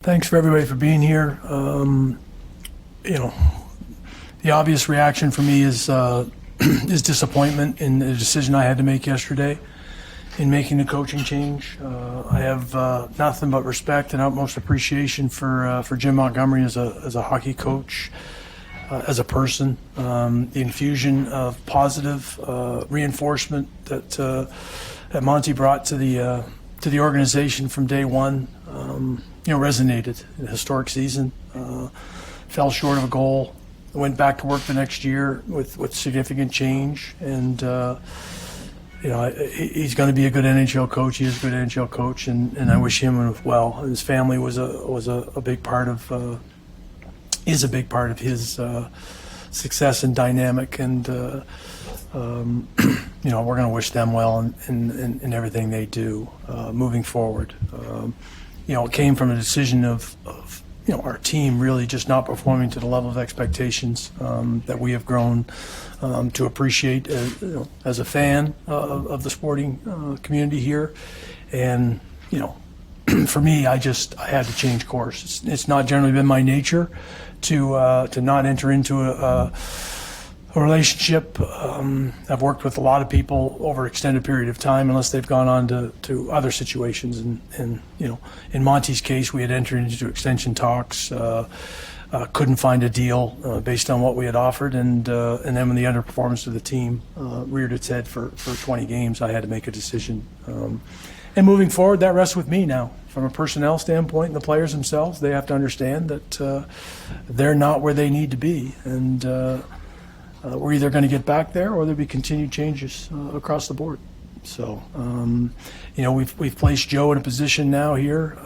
Thanks for everybody for being here. The obvious reaction for me is disappointment in the decision I had to make yesterday in making the coaching change. I have nothing but respect and utmost appreciation for Jim Montgomery as a hockey coach, as a person. The infusion of positive reinforcement that Monty brought to the organization from day one. Resonated. A historic season, fell short of a goal, went back to work the next year with significant change, and he's going to be a good NHL coach. He is a good NHL coach, and I wish him well. His family was a big part of is a big part of his success and dynamic, and we're going to wish them well in everything they do moving forward. It came from a decision of our team really just not performing to the level of expectations that we have grown to appreciate as a fan of the sporting community here. And, for me, I had to change course. It's not generally been my nature to not enter into a relationship. I've worked with a lot of people over an extended period of time, unless they've gone on to other situations. And in Monty's case, we had entered into extension talks, couldn't find a deal based on what we had offered, and then when the underperformance of the team reared its head for 20 games, I had to make a decision. And moving forward, that rests with me now. From a personnel standpoint, and the players themselves, they have to understand that they're not where they need to be, and we're either going to get back there or there'll be continued changes across the board. So, we've placed Joe in a position now here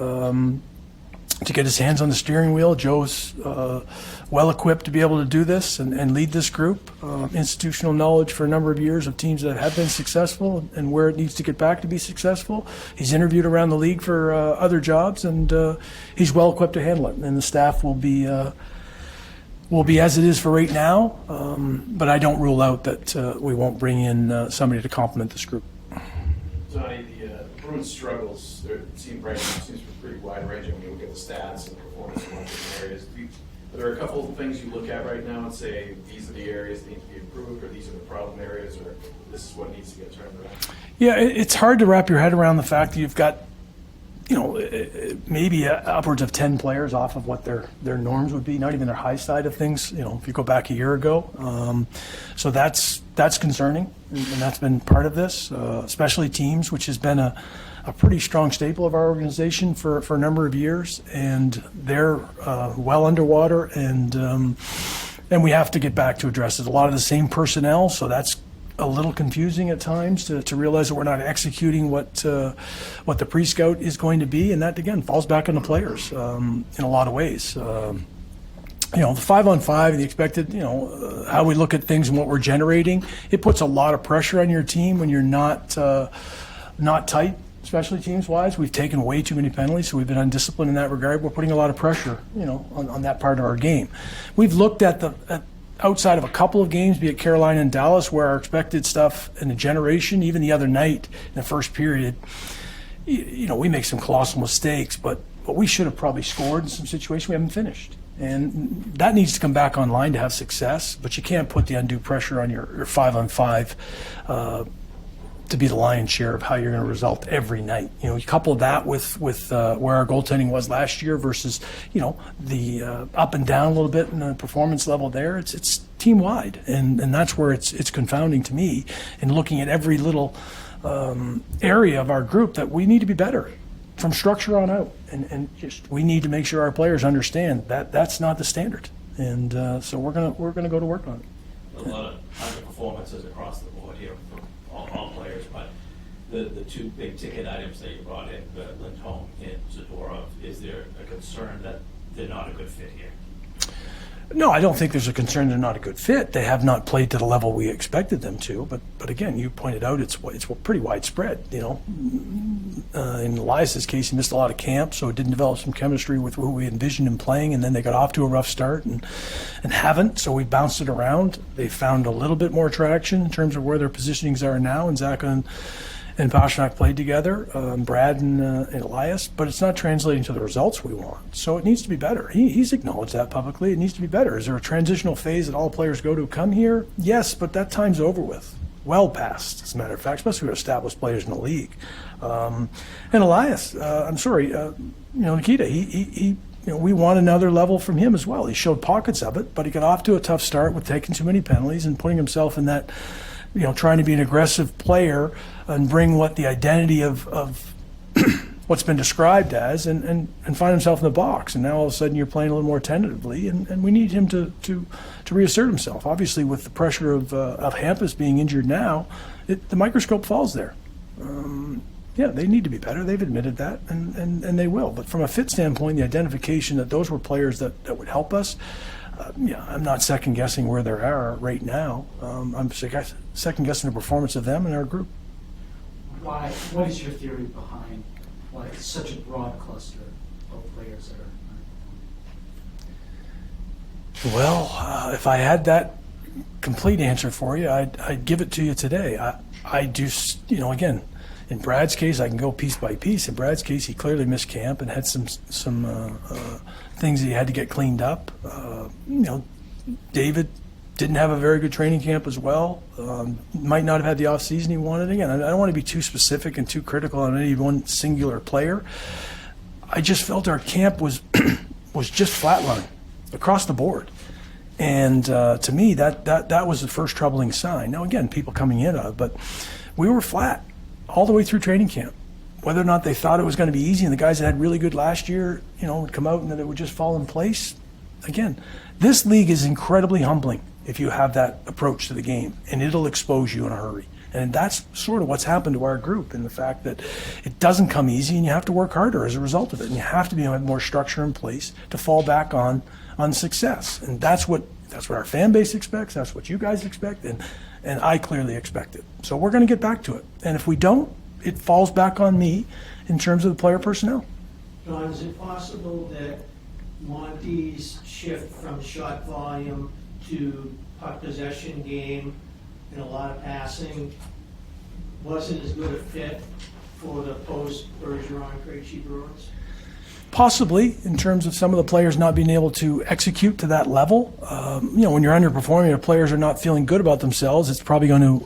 to get his hands on the steering wheel. Joe's well equipped to be able to do this and lead this group. Institutional knowledge for a number of years of teams that have been successful and where it needs to get back to be successful. He's interviewed around the league for other jobs, and he's well equipped to handle it. And the staff will be as it is for right now, but I don't rule out that we won't bring in somebody to complement this group. Johnny, the Bruins' struggles seems pretty wide-ranging when you look at the stats and performance in a lot of different areas. Are there a couple of things you look at right now and say these are the areas that need to be improved, or these are the problem areas, or this is what needs to get turned around? Yeah, it's hard to wrap your head around the fact that you've got maybe upwards of 10 players off of what their norms would be, not even their high side of things, if you go back a year ago. So that's concerning, and that's been part of this, especially teams, which has been a pretty strong staple of our organization for a number of years, and they're well underwater, and we have to get back to address it. A lot of the same personnel, so that's a little confusing at times to realize that we're not executing what the pre-scout is going to be, and that again falls back on the players in a lot of ways. The 5-on-5, the expected, how we look at things and what we're generating, it puts a lot of pressure on your team when you're not tight, especially teams-wise. We've taken way too many penalties, so we've been undisciplined in that regard. We're putting a lot of pressure, on that part of our game. We've looked at outside of a couple of games, be it Carolina and Dallas, where our expected stuff in the generation, even the other night in the first period, we make some colossal mistakes, but we should have probably scored in some situations. We haven't finished. And that needs to come back online to have success, but you can't put the undue pressure on your 5-on-5 to be the lion's share of how you're going to result every night. You couple that with where our goaltending was last year versus, the up and down a little bit in the performance level there. It's team wide, and that's where it's confounding to me. And looking at every little area of our group that we need to be better from structure on out, and just we need to make sure our players understand that that's not the standard. And so we're gonna go to work on it. A lot of underperformances across the board here from all players, but the two big ticket items that you brought in, Lindholm and Zadorov, is there a concern that they're not a good fit here? No, I don't think there's a concern they're not a good fit. They have not played to the level we expected them to, but again, you pointed out it's pretty widespread. In Elias's case, he missed a lot of camp, so it didn't develop some chemistry with who we envisioned him playing, and then they got off to a rough start and haven't, so we bounced it around. They found a little bit more traction in terms of where their positionings are now, and Sacco and Pasternak played together, Brad and Elias, but it's not translating to the results we want. So it needs to be better. He's acknowledged that publicly. It needs to be better. Is there a transitional phase that all players go to come here? Yes, but that time's over with. Well past, as a matter of fact, especially with established players in the league. And Elias, Nikita, he we want another level from him as well. He showed pockets of it, but he got off to a tough start with taking too many penalties and putting himself in that, trying to be an aggressive player and bring what the identity of what's been described as and find himself in the box. And now all of a sudden you're playing a little more tentatively, and we need him to reassert himself. Obviously, with the pressure of Hampus being injured now, the microscope falls there. Yeah, they need to be better. They've admitted that, and they will. But from a fit standpoint, the identification that those were players that would help us, I'm not second-guessing where they are right now. I'm second-guessing the performance of them and our group. Why? What is your theory behind why it's such a broad cluster of players that are? Well, if I had that complete answer for you, I'd give it to you today. I do, again, in Brad's case, I can go piece by piece. In Brad's case, he clearly missed camp and had some things that he had to get cleaned up. David didn't have a very good training camp as well. Might not have had the off season he wanted. Again, I don't want to be too specific and too critical on any one singular player. I just felt our camp was just flatline across the board. And to me, that was the first troubling sign. Now, again, people coming in on it, but we were flat all the way through training camp. Whether or not they thought it was going to be easy and the guys that had really good last year, would come out and that it would just fall in place. Again, this league is incredibly humbling if you have that approach to the game, and it'll expose you in a hurry. And that's sort of what's happened to our group, in the fact that it doesn't come easy and you have to work harder as a result of it. And you have to have more structure in place to fall back on success. And that's what our fan base expects, that's what you guys expect, and I clearly expect it. So we're going to get back to it. And if we don't, it falls back on me in terms of the player personnel. Don, is it possible that Monty's shift from shot volume to puck possession game and a lot of passing wasn't as good a fit for the post-Bergeron-Krejci Bruins? Possibly, in terms of some of the players not being able to execute to that level. When you're underperforming or players are not feeling good about themselves, it's probably going to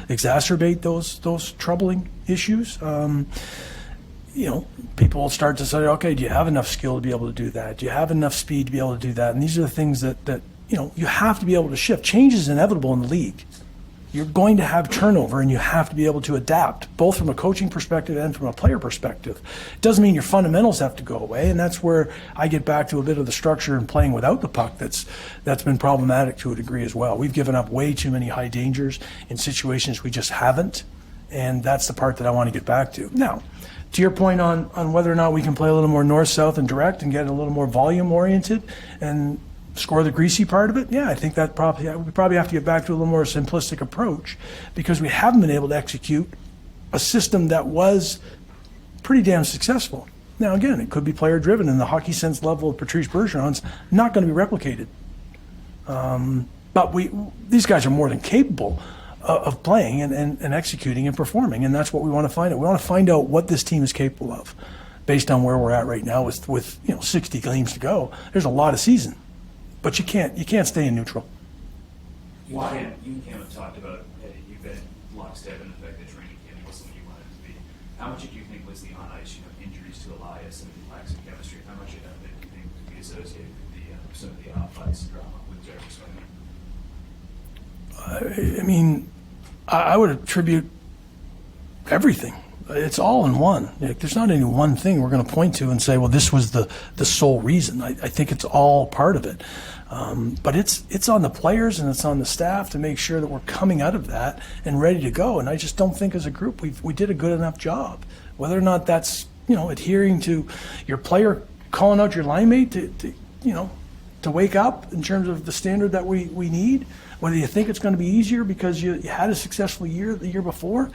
exacerbate those troubling issues. People will start to say, okay, do you have enough skill to be able to do that? Do you have enough speed to be able to do that? And these are the things that you have to be able to shift. Change is inevitable in the league. You're going to have turnover, and you have to be able to adapt, both from a coaching perspective and from a player perspective. It doesn't mean your fundamentals have to go away, and that's where I get back to a bit of the structure and playing without the puck that's been problematic to a degree as well. We've given up way too many high dangers in situations we just haven't, and that's the part that I want to get back to. Now, to your point on whether or not we can play a little more north-south and direct and get a little more volume-oriented and score the greasy part of it, yeah, I think that we probably have to get back to a little more simplistic approach, because we haven't been able to execute a system that was pretty damn successful. Now, again, it could be player-driven, and the hockey sense level of Patrice Bergeron's not going to be replicated. But these guys are more than capable of playing and executing and performing, and that's what we want to find out. We want to find out what this team is capable of, based on where we're at right now with 60 games to go. There's a lot of season. But you can't stay in neutral. You and Cam have talked about you've been lockstep in the fact that training camp wasn't what you wanted it to be. How much do you think was the on-ice injuries to Elias and the lacks of chemistry? How much of that do you think could be associated with some of the off-ice drama with Jeremy Sweeney? I would attribute everything. It's all in one. There's not any one thing we're going to point to and say, well, this was the sole reason. I think it's all part of it. But it's on the players and it's on the staff to make sure that we're coming out of that and ready to go. And I just don't think as a group we did a good enough job. Whether or not that's adhering to your player calling out your line mate to wake up in terms of the standard that we need. Whether you think it's going to be easier because you had a successful year the year before.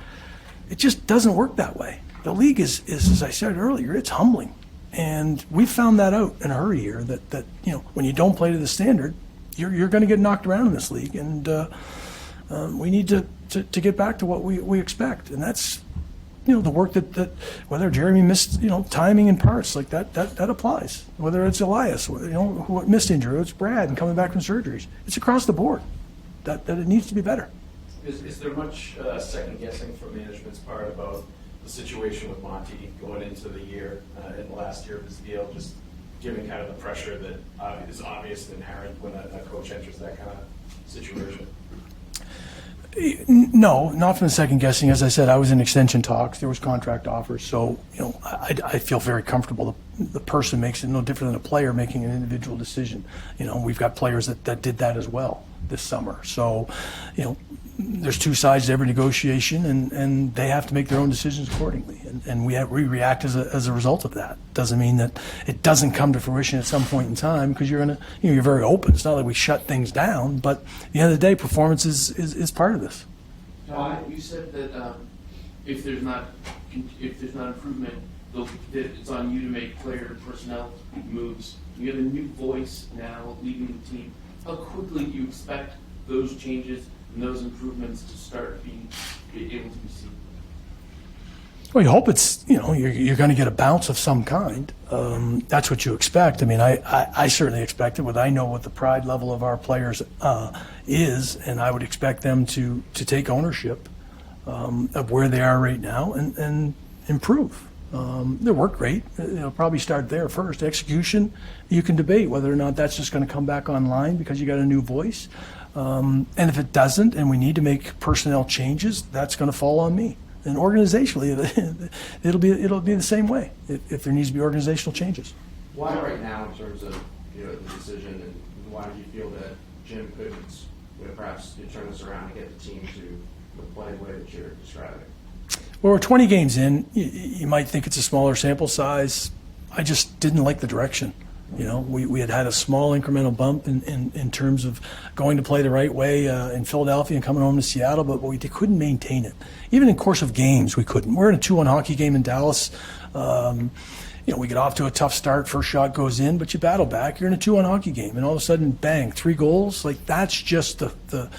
It just doesn't work that way. The league is, as I said earlier, it's humbling. And we found that out in a hurry here, that when you don't play to the standard, you're going to get knocked around in this league. And we need to get back to what we expect. And that's the work that whether Jeremy missed, timing in parts, like that applies. Whether it's Elias, who missed injury, it's Brad and coming back from surgeries. It's across the board that it needs to be better. Is there much second guessing from management's part about the situation with Monty going into the year, in the last year of his deal, just given kind of the pressure that is obvious and inherent when a coach enters that kind of situation? No, not from the second guessing. As I said, I was in extension talks. There was contract offers. So, I feel very comfortable. The person makes it no different than a player making an individual decision. We've got players that did that as well this summer. So, there's two sides to every negotiation, and they have to make their own decisions accordingly. And we react as a result of that. Doesn't mean that it doesn't come to fruition at some point in time, because you're very open. It's not like we shut things down, but at the end of the day, performance is part of this. John, you said that if there's not improvement, that it's on you to make player and personnel moves. You have a new voice now leading the team. How quickly do you expect those changes and those improvements to start being able to be seen? Well, you hope it's, you're going to get a bounce of some kind. That's what you expect. I mean, I certainly expect it. I know what the pride level of our players is, and I would expect them to take ownership of where they are right now and improve. Their work rate, probably start there first. Execution, you can debate whether or not that's just going to come back online because you got a new voice. And if it doesn't, and we need to make personnel changes, that's going to fall on me. And organizationally, it'll be the same way if there needs to be organizational changes. Why right now in terms of the decision, and why do you feel that Jim couldn't perhaps turn this around and get the team to play the way that you're describing? Well, we're 20 games in. You might think it's a smaller sample size. I just didn't like the direction. We had a small incremental bump in terms of going to play the right way in Philadelphia and coming home to Seattle, but we couldn't maintain it. Even in course of games, we couldn't. We're in a 2-1 hockey game in Dallas. We get off to a tough start. First shot goes in, but you battle back. You're in a 2-1 hockey game, and all of a sudden, bang, 3 goals. Like, that's just the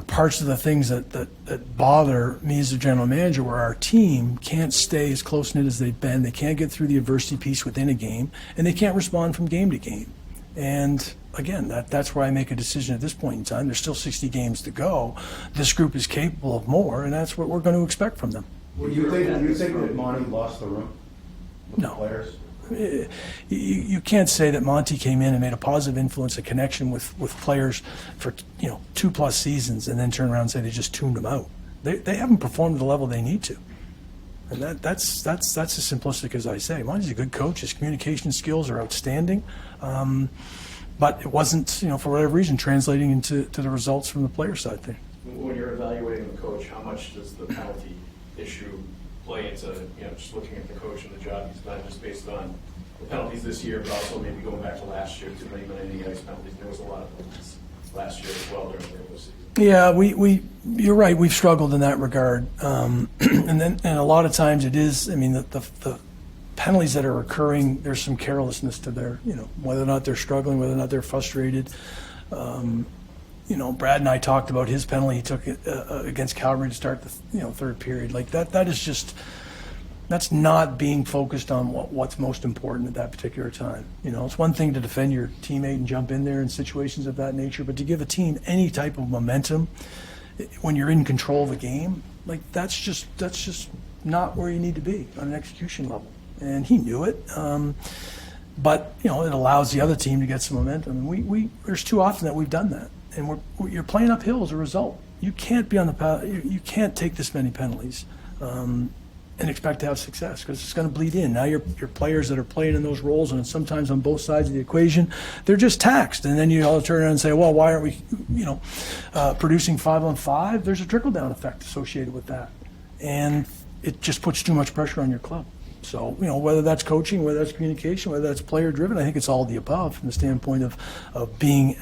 parts of the things that bother me as a general manager, where our team can't stay as close-knit as they've been. They can't get through the adversity piece within a game, and they can't respond from game to game. And again, that's where I make a decision at this point in time. There's still 60 games to go. This group is capable of more, and that's what we're going to expect from them. Do you think that Monty lost the room with No. the players? You can't say that Monty came in and made a positive influence, a connection with players for 2+ seasons, and then turn around and say they just tuned them out. They haven't performed at the level they need to, and that's as simplistic as I say. Monty's a good coach. His communication skills are outstanding, but it wasn't for whatever reason translating into the results from the player side thing. When you're evaluating the coach, how much does the penalty issue play into just looking at the coach and the job he's done, just based on the penalties this year, but also maybe going back to last year, too many ice penalties. There was a lot of penalties last year as well during the regular season. Yeah, you're right. We've struggled in that regard, and a lot of times it is. I mean, the penalties that are occurring, there's some carelessness to their, whether or not they're struggling, whether or not they're frustrated. Brad and I talked about his penalty he took against Calgary to start the third period. Like that is just, that's not being focused on what's most important at that particular time. It's one thing to defend your teammate and jump in there in situations of that nature, but to give a team any type of momentum when you're in control of a game, like that's just not where you need to be on an execution level. And he knew it. But it allows the other team to get some momentum. And there's too often that we've done that. And you're playing uphill as a result. You can't be on the path. You can't take this many penalties and expect to have success, because it's going to bleed in. Now your players that are playing in those roles, and sometimes on both sides of the equation, they're just taxed. And then you all turn around and say, well, why aren't we, producing 5-on-5? There's a trickle-down effect associated with that, and it just puts too much pressure on your club. So, whether that's coaching, whether that's communication, whether that's player-driven, I think it's all of the above from the standpoint of being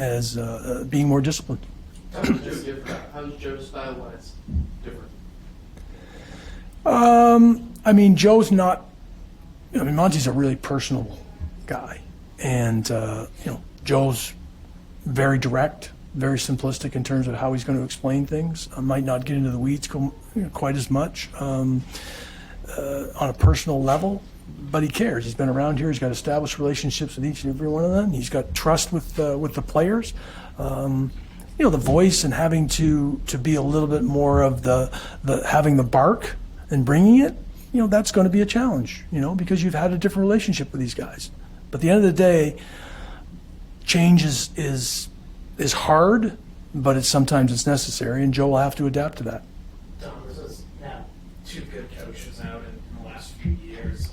more disciplined. How is Joe different? How is Joe style-wise different? Joe's not. Monty's a really personal guy, and Joe's very direct, very simplistic in terms of how he's going to explain things. I might not get into the weeds quite as much. on a personal level, but he cares. He's been around here. He's got established relationships with each and every one of them. He's got trust with the players. The voice and having to be a little bit more of the having the bark and bringing it, that's going to be a challenge, because you've had a different relationship with these guys. But at the end of the day, change is hard, but sometimes it's necessary, and Joe will have to adapt to that. Don, this is now two good coaches out in the last few years,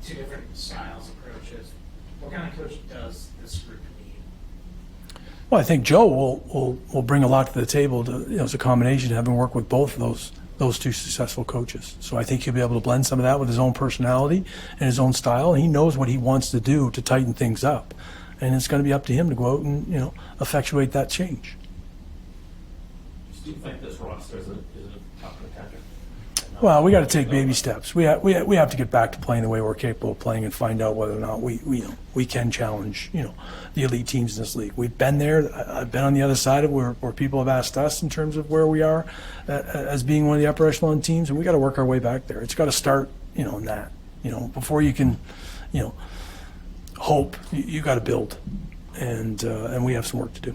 two different styles, approaches. What kind of coach does this group need? Well, I think Joe will bring a lot to the table. It's a combination of having worked with both of those two successful coaches. So I think he'll be able to blend some of that with his own personality and his own style, and he knows what he wants to do to tighten things up. And it's going to be up to him to go out and effectuate that change. Do you think this roster is a tough contender? Well, we got to take baby steps. We have to get back to playing the way we're capable of playing and find out whether or not we can challenge the elite teams in this league. We've been there. I've been on the other side of where people have asked us in terms of where we are as being one of the upper echelon teams, and we got to work our way back there. It's got to start in that before you can hope. You got to build, and we have some work to do.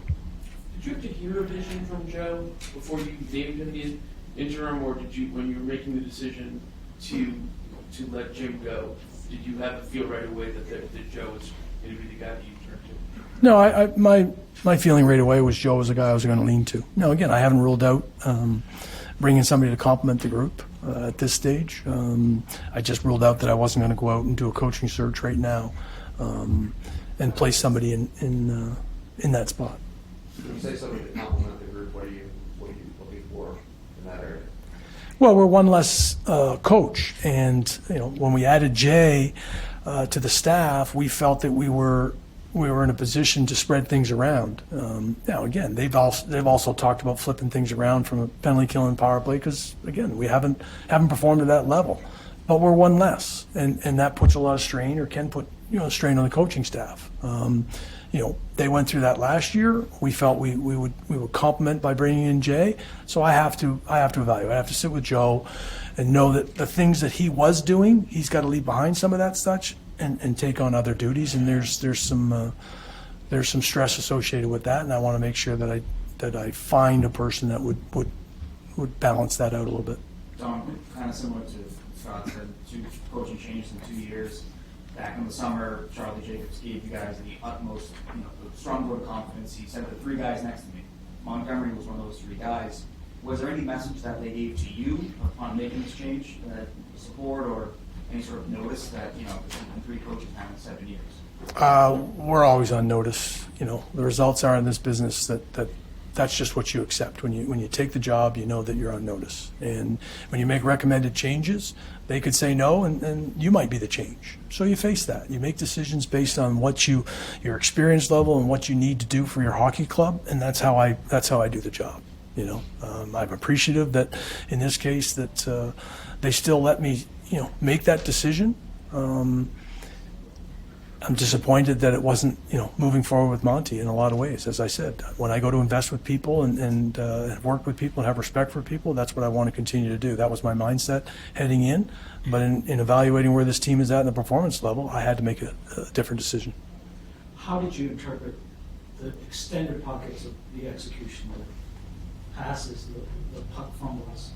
Did you have to hear a vision from Joe before you named him the interim, or did you, when you were making the decision to let Jim go, did you have a feel right away that Joe was going to be the guy that you turned to? No, my feeling right away was Joe was the guy I was going to lean to. Now, again, I haven't ruled out bringing somebody to complement the group at this stage. I just ruled out that I wasn't going to go out and do a coaching search right now and place somebody in that spot. When you say something to complement the group, what are you looking for in that area? Well, we're one less coach, and when we added Jay to the staff, we felt that we were in a position to spread things around. Now, again, they've also talked about flipping things around from a penalty killing power play because, again, we haven't performed at that level. But we're one less, and that puts a lot of strain, or can put strain on the coaching staff. They went through that last year. We felt we would complement by bringing in Jay. So I have to evaluate. I have to sit with Joe and know that the things that he was doing, he's got to leave behind some of that stuff and take on other duties. And there's some stress associated with that. And I want to make sure that I find a person that would balance that out a little bit. Don, kind of similar to Scott said, 2 coaching changes in 2 years. Back in the summer, Charlie Jacobs gave you guys the utmost, the strong vote of confidence. He sent the 3 guys next to me. Montgomery was one of those 3 guys. Was there any message that they gave to you upon making this change, support or any sort of notice that, there's been 3 coaches now in 7 years? We're always on notice. The results are in this business that's just what you accept. When you take the job, you know that you're on notice. And when you make recommended changes, they could say no, and you might be the change. So you face that. You make decisions based on your experience level and what you need to do for your hockey club, and that's how I do the job. I'm appreciative that in this case that they still let me make that decision. I'm disappointed that it wasn't, moving forward with Monty in a lot of ways. As I said, when I go to invest with people and work with people and have respect for people, that's what I want to continue to do. That was my mindset heading in. But in evaluating where this team is at in the performance level, I had to make a different decision. How did you interpret the extended pockets of the execution, the passes, the puck fumbles?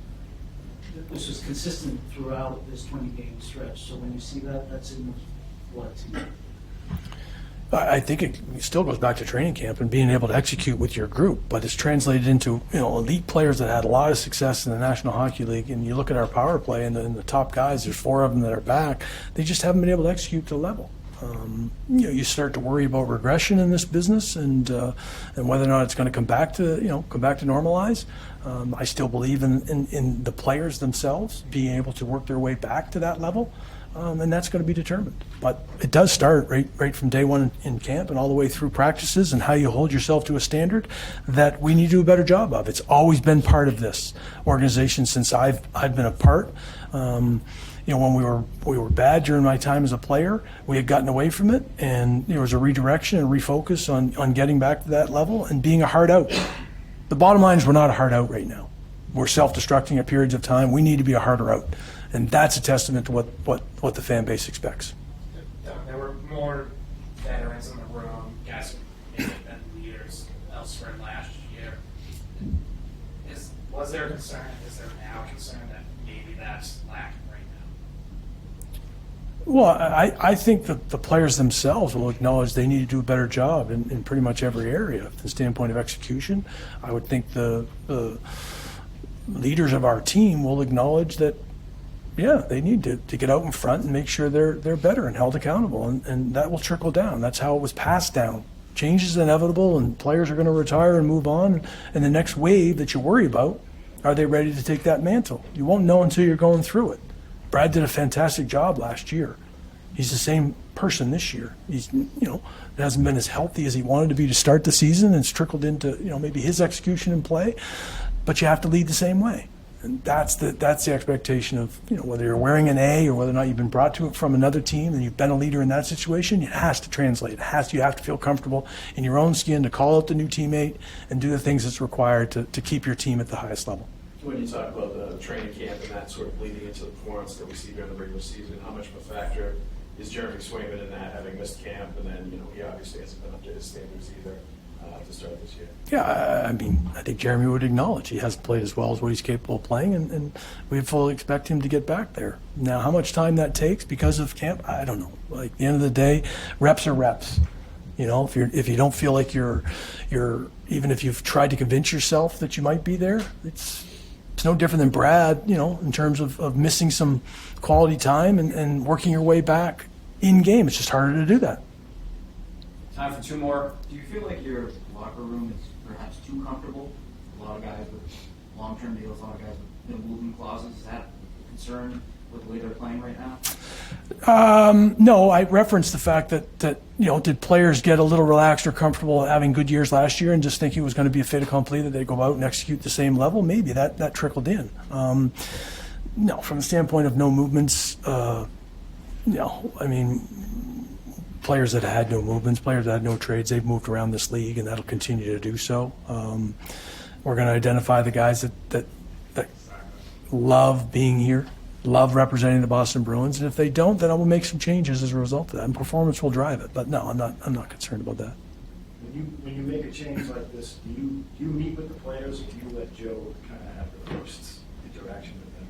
This was consistent throughout this 20-game stretch. So when you see that, that's in what to you? I think it still goes back to training camp and being able to execute with your group, but it's translated into elite players that had a lot of success in the National Hockey League. And you look at our power play and the top guys, there's 4 of them that are back. They just haven't been able to execute to the level. You start to worry about regression in this business and whether or not it's going to come back to normalize. I still believe in the players themselves being able to work their way back to that level. And that's going to be determined. But it does start right from day one in camp and all the way through practices and how you hold yourself to a standard that we need to do a better job of. It's always been part of this organization since I've been a part. When we were bad during my time as a player, we had gotten away from it, and there was a redirection and refocus on getting back to that level and being a hard out. The bottom line is we're not a hard out right now. We're self-destructing at periods of time. We need to be a harder out. And that's a testament to what the fan base expects. There were more veterans in the room, guys who maybe have been leaders elsewhere last year. Was there a concern, is there now a concern that maybe that's lacking right now? Well, I think that the players themselves will acknowledge they need to do a better job in pretty much every area. From the standpoint of execution, I would think the leaders of our team will acknowledge that, yeah, they need to get out in front and make sure they're better and held accountable, and that will trickle down. That's how it was passed down. Change is inevitable, and players are going to retire and move on, and the next wave that you worry about, are they ready to take that mantle? You won't know until you're going through it. Brad did a fantastic job last year. He's the same person this year. He's, it hasn't been as healthy as he wanted to be to start the season, and it's trickled into, maybe his execution and play, but you have to lead the same way. And that's the expectation of, whether you're wearing an A or whether or not you've been brought to it from another team and you've been a leader in that situation, it has to translate. You have to feel comfortable in your own skin to call out the new teammate and do the things that's required to keep your team at the highest level. When you talk about the training camp and that sort of bleeding into the performance that we see during the regular season, how much of a factor is Jeremy Swayman in that, having missed camp, and then, he obviously hasn't been up to his standards either to start this year? Yeah, I think Jeremy would acknowledge he hasn't played as well as what he's capable of playing, and we fully expect him to get back there. Now, how much time that takes because of camp, I don't know. Like, at the end of the day, reps are reps. If you don't feel like you're even if you've tried to convince yourself that you might be there, it's no different than Brad, in terms of missing some quality time and working your way back in game. It's just harder to do that. Time for two more. Do you feel like your locker room is perhaps too comfortable? A lot of guys with long-term deals, a lot of guys with movement clauses. Is that a concern with the way they're playing right now? No, I referenced the fact that did players get a little relaxed or comfortable having good years last year and just think it was going to be a fait accompli that they go out and execute the same level? Maybe that trickled in. No, from the standpoint of no movements, players that had no movements, players that had no trades, they've moved around this league, and that'll continue to do so. We're going to identify the guys that love being here, love representing the Boston Bruins, and if they don't, then I will make some changes as a result of that, and performance will drive it. But no, I'm not concerned about that. When you make a change like this, do you meet with the players, or do you let Joe kind of have the first interaction with them?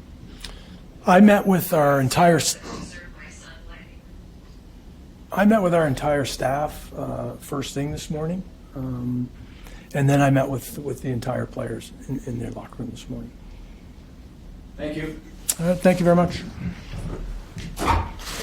I met with our entire staff first thing this morning, and then I met with the entire players in their locker room this morning. Thank you. All right, thank you very much.